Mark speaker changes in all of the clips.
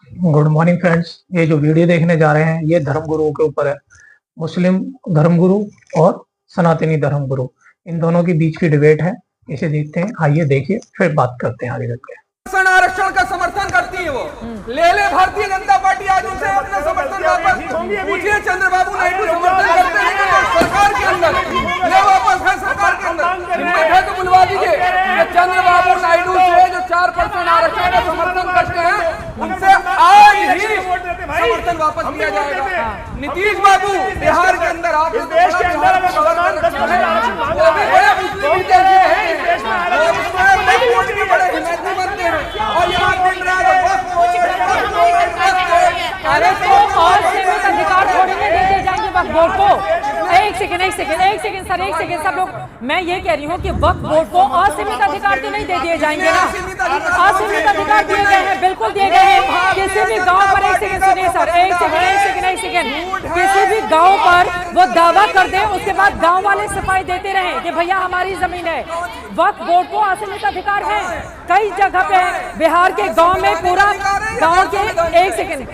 Speaker 1: Good morning friends. ये जो video देखने जा रहे हैं ये धर्मगुरुओं के ऊपर है। मुस्लिम धर्मगुरु और सनातनी धर्मगुरु, इन दोनों के बीच की डिबेट है। इसे देखते हैं, आइए देखिए, फिर बात करते हैं आगे चलकर।
Speaker 2: आरक्षण का समर्थन करती है वो ले भारतीय जनता पार्टी आज उनसे अपना समर्थन वापस पूछिए। चंद्रबाबू नायडू समर्थन करते हैं सरकार के अंदर, ले वापस है सरकार के अंदर तो बुलवा दीजिए। चंद्रबाबू नायडू से जो 4% आरक्षण का समर्थन करते हैं उनसे आज ही समर्थन वापस लिया जाएगा। नीतीश बाबू बिहार के अंदर आप देश के अंदर और यहाँ
Speaker 3: अधिकार थोड़ी में दे दिए जाएंगे वक्फ बोर्ड को। एक सेकंड सर, एक सेकंड सब लोग। मैं ये कह रही हूँ कि वक्फ बोर्ड को असीमित अधिकार तो नहीं दे दिए जाएंगे ना। असीमित अधिकार दिए गए हैं, बिल्कुल दिए गए हैं। किसी भी गांव पर, एक सेकंड सुनिए सर, एक सेकंड, किसी भी गांव पर वो दावा कर दे, उसके बाद गांव वाले सफाई देते रहे कि भैया हमारी जमीन है। वक्फ बोर्ड को असीमित अधिकार है कई जगह पे। बिहार के गांव में पूरा गांव के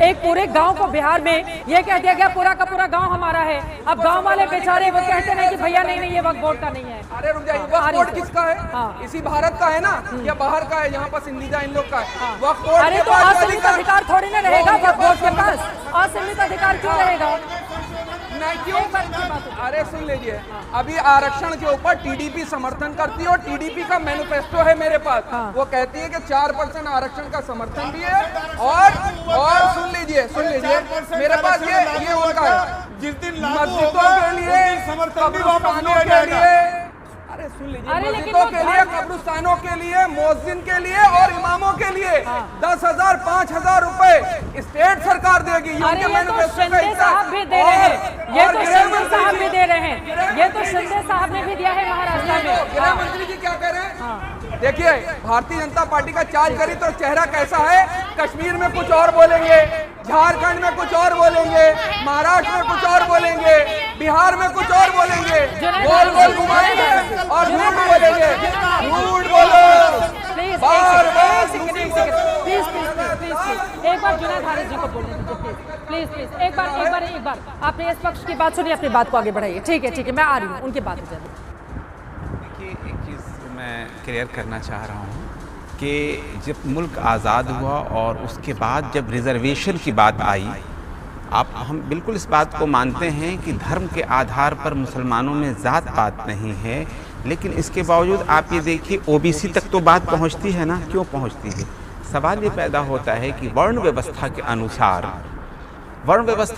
Speaker 3: एक पूरे गांव को बिहार में ये कह दिया गया पूरा का पूरा गांव हमारा है। अब गांव वाले बेचारे वो कहते हैं कि भैया नहीं ये वक्फ बोर्ड का नहीं है।
Speaker 2: अरे रुक जाइए, वक्फ बोर्ड किसका है? इसी भारत का है ना या बाहर का है? यहाँ पर सिंधिजा इन लोग का है वक्फ बोर्ड।
Speaker 3: अरे तो असीमित अधिकार थोड़ी ना रहेगा वक्फ बोर्ड के पास। असीमित अधिकार क्यों रहेगा?
Speaker 2: नहीं क्यों? अरे सुन लीजिए, अभी आरक्षण के ऊपर टीडीपी समर्थन करती है और टीडीपी का मैनिफेस्टो है मेरे पास। वो कहती है कि 4% आरक्षण का समर्थन भी है और सुन लीजिए मेरे पास ये उनका है
Speaker 4: जिस दिन
Speaker 2: मस्जिदों के लिए, कब्रिस्तानों के लिए, अरे सुन लीजिए, मस्जिदों के लिए, कब्रिस्तानों के लिए, मुअज्जिन के लिए और इमामों के लिए 10,000 5,000 रुपए स्टेट सरकार देगी।
Speaker 3: अरे ये तो शिंदे साहब भी दे रहे हैं, ये तो शिंदे साहब भी दे रहे हैं, ये तो शिंदे साहब ने भी दिया है महाराष्ट्र में।
Speaker 2: गृह मंत्री जी क्या कह रहे हैं? देखिए, भारतीय जनता पार्टी का चार्ज करी तो चेहरा कैसा है। कश्मीर में कुछ और बोलेंगे, झारखंड में कुछ और बोलेंगे, महाराष्ट्र में कुछ और बोलेंगे, बिहार में कुछ और बोलेंगे, गोल घुमाएंगे और झूठ बोलेंगे। झूठ बोलो बार बार।
Speaker 3: प्लीज एक बार जुनैद हारिस जी को बोलने दीजिए प्लीज। एक बार आपने इस पक्ष की बात सुनी, अपनी बात को आगे बढ़ाइए। ठीक है, मैं आ रही हूँ, उनकी बात हो जाएगी।
Speaker 5: देखिए, एक चीज़ मैं क्लियर करना चाह रहा हूँ कि जब मुल्क आज़ाद हुआ और उसके बाद जब रिज़र्वेशन की बात आई, हम बिल्कुल इस बात को मानते हैं कि धर्म के आधार पर मुसलमानों में ज़ात पात नहीं है, लेकिन इसके बावजूद आप ये देखिए ओबीसी तक तो बात पहुंचती है ना। क्यों पहुंचती है? सवाल ये पैदा होता है कि वर्ण व्यवस्था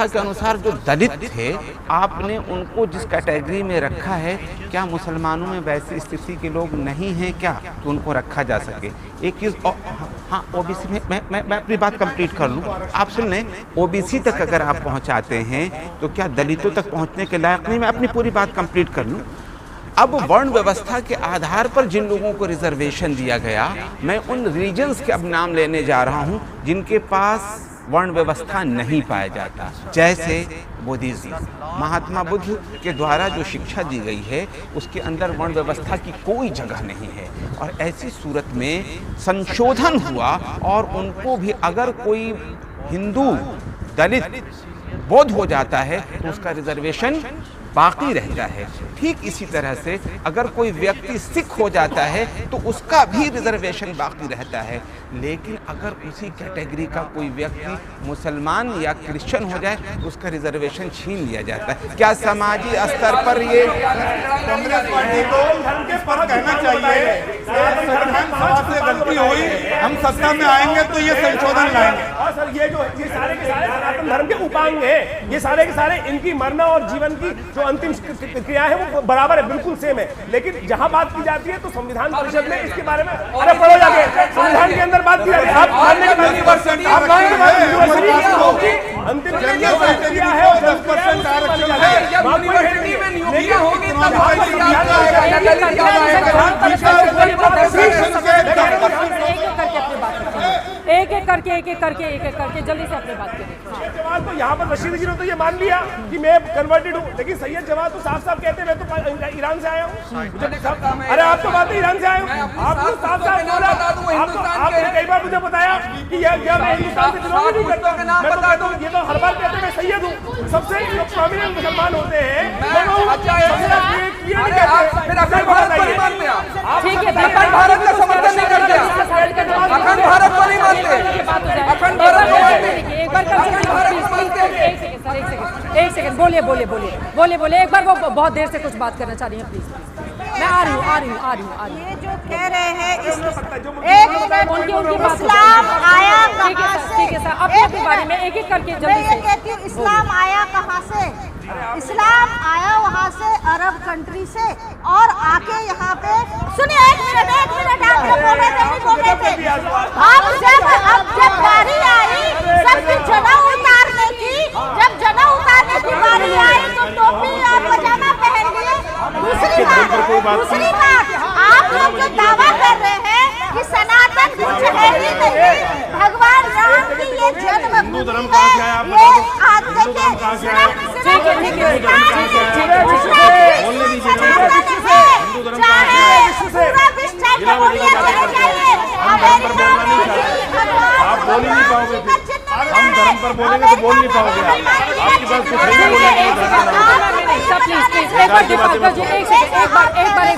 Speaker 5: के अनुसार जो दलित थे, आपने उनको जिस कैटेगरी में रखा है, क्या मुसलमानों में वैसी स्थिति के लोग नहीं हैं क्या कि उनको रखा जा सके? एक चीज़ हाँ, ओबीसी में मैं अपनी बात कंप्लीट कर लूँ, आप सुन लें। ओबीसी तक अगर आप पहुँचाते हैं तो क्या दलितों तक पहुँचने के लायक नहीं? मैं अपनी पूरी बात कंप्लीट कर लूँ। अब वर्ण व्यवस्था के आधार पर जिन लोगों को रिजर्वेशन दिया गया, मैं उन रीजन्स के अब नाम लेने जा रहा हूँ जिनके पास वर्ण व्यवस्था नहीं पाया जाता। जैसे बुद्धिज्म, महात्मा बुद्ध के द्वारा जो शिक्षा दी गई है उसके अंदर वर्ण व्यवस्था की कोई जगह नहीं है। और ऐसी सूरत में संशोधन हुआ और उनको भी अगर कोई हिंदू, दलित, बौद्ध हो जाता है तो उसका रिजर्वेशन बाकी रहता है। ठीक इसी तरह से अगर कोई व्यक्ति सिख हो जाता है तो उसका भी रिजर्वेशन बाकी रहता है। लेकिन अगर उसी कैटेगरी का कोई व्यक्ति मुसलमान या क्रिश्चियन हो जाए तो उसका रिजर्वेशन छीन लिया जाता है। क्या समाजी स्तर पर ये
Speaker 4: कांग्रेस पार्टी को कहना चाहिए, संविधान सभा से गलती हुई, हम सत्ता में आएंगे तो ये संशोधन लाएंगे।
Speaker 6: सर, ये सारे के सारे सनातन धर्म के उपांग हैं। ये सारे के सारे इनकी मरना और जीवन की जो अंतिम क्रिया है वो बराबर है, बिल्कुल सेम है। लेकिन जहां बात की जाती है तो संविधान परिषद में इसके बारे में अरे पढ़ो जाके, संविधान के अंदर बात की जाती है। आप मानने के अंतिम क्रिया है और 10% आरक्षण है। यूनिवर्सिटी में नियुक्तियां होगी तब
Speaker 3: एक एक करके जल्दी से अपनी बात करें।
Speaker 6: सैयद जवाद तो यहाँ पर रशीद जी ने तो ये मान लिया कि मैं कन्वर्टेड हूँ, लेकिन सैयद जवाद तो साफ साफ कहते हैं मैं तो ईरान से आया हूँ। अरे आप तो बात ईरान से आए हो, आप तो साफ साफ बोला, आपने कई बार मुझे बताया कि यह मैं हिंदुस्तान से बिलोंग नहीं करता। मैं तो कहता हूँ, ये तो हर बार कहते हैं मैं सैयद हूँ। सबसे जो प्रोमिनेंट मुसलमान होते हैं
Speaker 3: ठीक है,
Speaker 2: अखंड भारत का समर्थन नहीं करते, अखंड भारत को नहीं मानते, अखंड भारत को मानते।
Speaker 3: एक सेकंड बोलिए। एक बार वो बहुत देर से कुछ बात करना चाह रही है, प्लीज। मैं आ रही हूँ।
Speaker 7: ये जो कह रहे हैं एक मिनट, इस्लाम आया कहाँ से?
Speaker 3: ठीक है सर, अपने बारे में एक एक करके
Speaker 7: मैं
Speaker 3: जल्दी
Speaker 7: ये
Speaker 3: से।
Speaker 7: कहती हूँ, इस्लाम आया कहाँ से? इस्लाम आया वहाँ से, अरब कंट्री से, और आके यहाँ पे सुनिए, एक मिनट आप लोग बोल रहे थे, नहीं बोल रहे थे। अब जब बारी आई सबकी जनेऊ उतारने की, जब जनेऊ उतारने की बारी आई तो टोपी और पजामा पहन लिए। दूसरी बात, आप लोग जो दावा कर रहे हैं कि सनातन कुछ है ही नहीं, भगवान राम की ये जन्मभूमि है, ये आप देखिए,
Speaker 4: आप बोल ही नहीं पाओगे, हम धर्म पर बोलेंगे तो बोल नहीं पाओगे, आपकी बात कुछ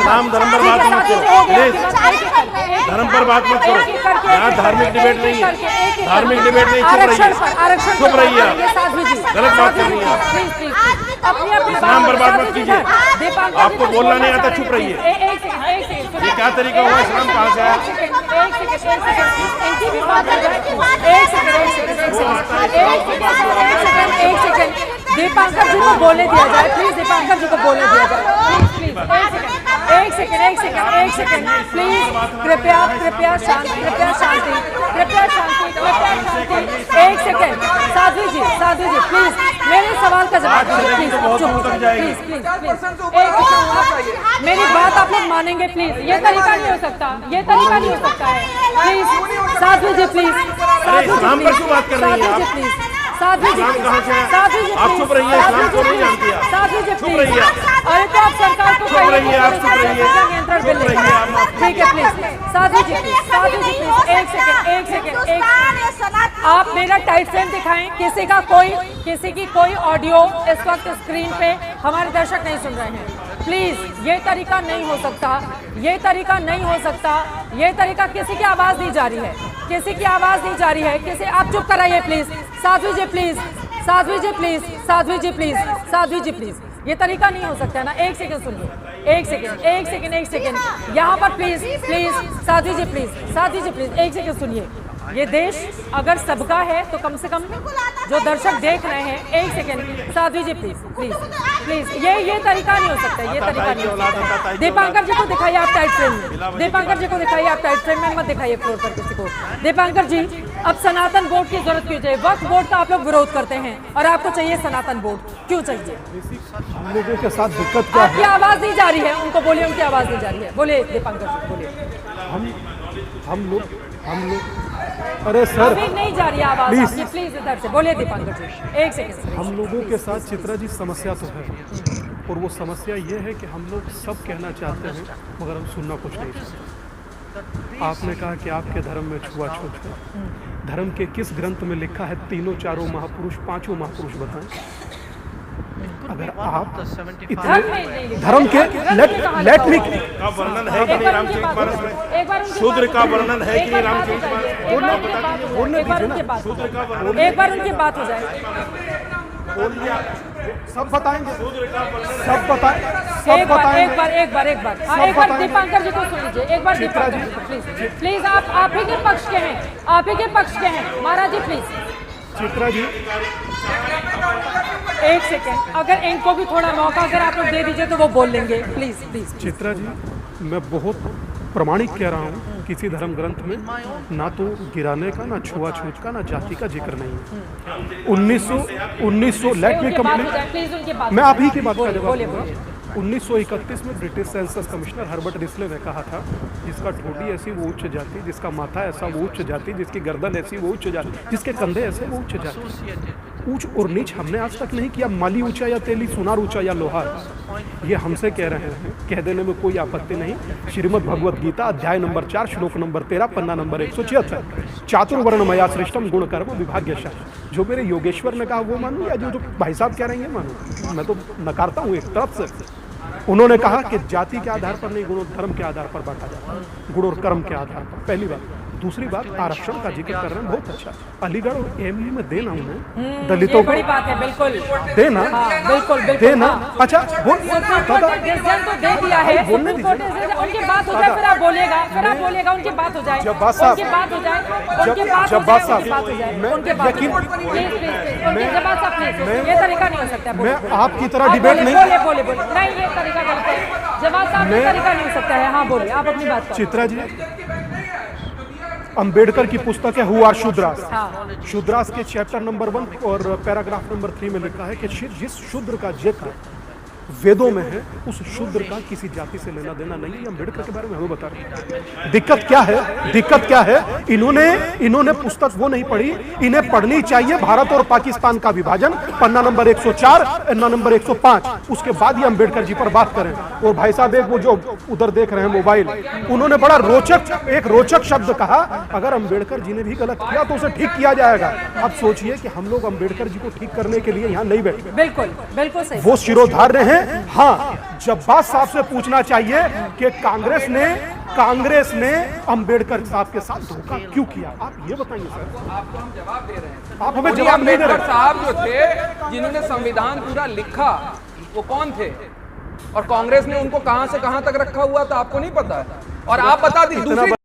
Speaker 4: नाम धर्म पर बात मत करो, धर्म पर बात मत करो, यहाँ धार्मिक डिबेट नहीं है, धार्मिक डिबेट नहीं, चुप रहिए, गलत बात कर रही है, नाम पर बात मत कीजिए, आपको बोलना नहीं आता, चुप रहिए। ये क्या तरीका हुआ, इस्लाम कहाँ से आया?
Speaker 3: दीपांकर जी को बोलने दिया जाए, प्लीज। दीपांकर जी को बोलने दिया जाए, प्लीज। एक सेकंड प्लीज। कृपया शांति। एक सेकंड, साध्वी जी प्लीज मेरे सवाल का जवाब दीजिए, प्लीज। मेरी बात आप लोग मानेंगे, प्लीज। ये तरीका नहीं हो सकता है, प्लीज। साध्वी जी प्लीज,
Speaker 4: इस्लाम पर क्यों बात कर रही हैं आप?
Speaker 3: साध्वी जी,
Speaker 4: आप चुप रहिए, इस्लाम को नहीं जानती आप।
Speaker 3: साध्वी जी
Speaker 4: चुप रहिए,
Speaker 3: अरे तो आप सरकार को
Speaker 4: चुप रहिए, आप चुप रहिए,
Speaker 3: नियंत्रण बिल ठीक है, प्लीज। साध्वी जी प्लीज, एक सेकंड। आप मेरा टाइट फ्रेम दिखाएं। किसी की कोई ऑडियो इस वक्त स्क्रीन पे हमारे दर्शक नहीं सुन रहे हैं, प्लीज। ये तरीका नहीं हो सकता, ये तरीका किसी की आवाज नहीं जा रही है, किसी आप चुप कराइए प्लीज। साध्वी जी प्लीज, ये तरीका नहीं हो सकता है ना। एक सेकंड सुनिए, एक सेकंड यहाँ पर प्लीज। साध्वी जी प्लीज, एक सेकंड सुनिए। ये देश अगर सबका है तो कम से कम जो दर्शक देख रहे हैं, एक सेकंड। साध्वी जी प्लीज, ये तरीका नहीं हो सकता, दीपांकर जी को दिखाइए आप टाइट फ्रेम में, मत दिखाइए फ्लोर पर किसी को। दीपांकर जी, अब सनातन बोर्ड की जरूरत क्यों चाहिए? वक्फ बोर्ड का आप लोग विरोध करते हैं और आपको चाहिए सनातन बोर्ड, क्यों चाहिए?
Speaker 8: हम लोगों के साथ दिक्कत क्या है?
Speaker 3: आपकी आवाज नहीं जा रही है, उनको बोलिए उनकी आवाज नहीं जा रही है। बोलिए दीपांकर जी, बोलिए।
Speaker 8: हम लोग अरे सर,
Speaker 3: अभी नहीं जा रही आवाज आपकी, प्लीज इधर से बोलिए दीपांकर जी। एक सेकंड।
Speaker 8: हम लोगों के साथ चित्रा जी समस्या तो है, और वो समस्या ये है कि हम लोग सब कहना चाहते हैं मगर हम सुनना कुछ नहीं चाहते। आपने कहा कि आपके धर्म में छुआछूत है, धर्म के किस ग्रंथ में लिखा है तीनों चारों महापुरुष, पांचों महापुरुष बताएं। अगर आप धर्म के लेट मी
Speaker 4: का वर्णन है कि नहीं रामचरितमानस में? शूद्र का वर्णन है कि नहीं रामचरितमानस में?
Speaker 8: बोलने दीजिए ना,
Speaker 4: शूद्र का वर्णन,
Speaker 3: एक बार उनकी बात हो जाए।
Speaker 8: सब बताएंगे,
Speaker 3: एक बार दीपांकर जी को सुन लीजिए, एक बार दीपांकर जी को प्लीज। आप ही के पक्ष के हैं महाराज जी, प्लीज।
Speaker 8: चित्रा जी,
Speaker 3: एक सेकेंड, अगर इनको भी थोड़ा मौका अगर आप लोग दे दीजिए तो वो बोल लेंगे, प्लीज।
Speaker 8: चित्रा जी, मैं बहुत प्रमाणिक कह रहा हूँ, किसी धर्म ग्रंथ में ना तो गिराने का, ना छुआछूत का, ना जाति का जिक्र नहीं है। 1900 लेट मी कंप्लीट, मैं आप ही की बात का जवाब दूंगा। 1931 में British census commissioner Herbert Risley ने कहा था, जिसका ठोडी ऐसी वो उच्च जाति, जिसका माथा ऐसा वो उच्च जाति, जिसकी गर्दन ऐसी वो उच्च जाति, जिसके कंधे ऐसे वो उच्च जाति। ऊंच और नीच हमने आज तक नहीं किया, माली ऊंचा या तेली, सुनार ऊंचा या लोहार, ये हमसे कह रहे हैं, कह देने में कोई आपत्ति नहीं। श्रीमद् भगवत गीता अध्याय नंबर 4 श्लोक नंबर 13 पन्ना नंबर 176, चातुर्वर्णमया सृष्टम गुण कर्म विभाग्यशः। जो मेरे योगेश्वर ने कहा वो मानूं या जो भाई साहब कह रहे हैं मानूं? मैं तो नकारता हूँ एक तरफ से। उन्होंने कहा कि जाति के आधार पर नहीं, गुण और धर्म के आधार पर बांटा जाता है, गुण और कर्म के आधार पर, पहली बात। दूसरी बात, आरक्षण का जिक्र कर रहे हैं, बहुत अच्छा। अलीगढ़ और एमयू में देना उन्हें दलितों को,
Speaker 3: बड़ी बात है, बिल्कुल
Speaker 8: देना,
Speaker 3: बिल्कुल
Speaker 8: देना। अच्छा वो
Speaker 3: तो दे दिया है, उनकी बात हो जाए, फिर आप बोलेगा, उनकी बात हो जाए,
Speaker 8: जब बात साहब,
Speaker 3: उनकी बात हो जाए,
Speaker 8: जब बात साहब,
Speaker 3: ये तरीका नहीं हो सकता।
Speaker 8: मैं आपकी तरह डिबेट नहीं,
Speaker 3: बोले नहीं, ये तरीका गलत है। जवाब साहब, ये तरीका नहीं हो सकता है। हाँ बोलिए, आप अपनी बात।
Speaker 8: चित्रा जी, अंबेडकर की पुस्तक है हु आर शूद्रास। शूद्रास के चैप्टर नंबर 1 और पैराग्राफ नंबर 3 में लिखा है कि जिस शूद्र का जिक्र वेदों में है, उस शूद्र का किसी जाति से लेना देना नहीं है। अंबेडकर के बारे में हमें बता रहे हैं। दिक्कत क्या है? दिक्कत क्या है? इन्होंने पुस्तक वो नहीं पढ़ी, इन्हें पढ़नी चाहिए भारत और पाकिस्तान का विभाजन, पन्ना नंबर 104, पन्ना नंबर 105, उसके बाद ही अंबेडकर जी पर बात करें। और भाई साहब, एक वो जो उधर देख रहे हैं मोबाइल, उन्होंने बड़ा रोचक शब्द कहा, अगर अंबेडकर जी ने भी गलत किया तो उसे ठीक किया जाएगा। अब सोचिए कि हम लोग अंबेडकर जी को ठीक करने के लिए यहाँ नहीं बैठे,
Speaker 3: बिल्कुल बिल्कुल सही,
Speaker 8: वो शिरोधार्य हैं। हाँ, जब्बार साहब से पूछना चाहिए कि कांग्रेस ने अंबेडकर साहब के साथ धोखा क्यों किया? आप ये बताइए सर।
Speaker 2: आपको हम जवाब दे रहे हैं।
Speaker 8: आप हमें जवाब नहीं दे रहे।
Speaker 2: अंबेडकर साहब जो थे, जिन्होंने संविधान पूरा लिखा, वो कौन थे? और कांग्रेस ने उनको कहां से कहां तक रखा हुआ था, आपको नहीं पता है? और आप बता दीजिए।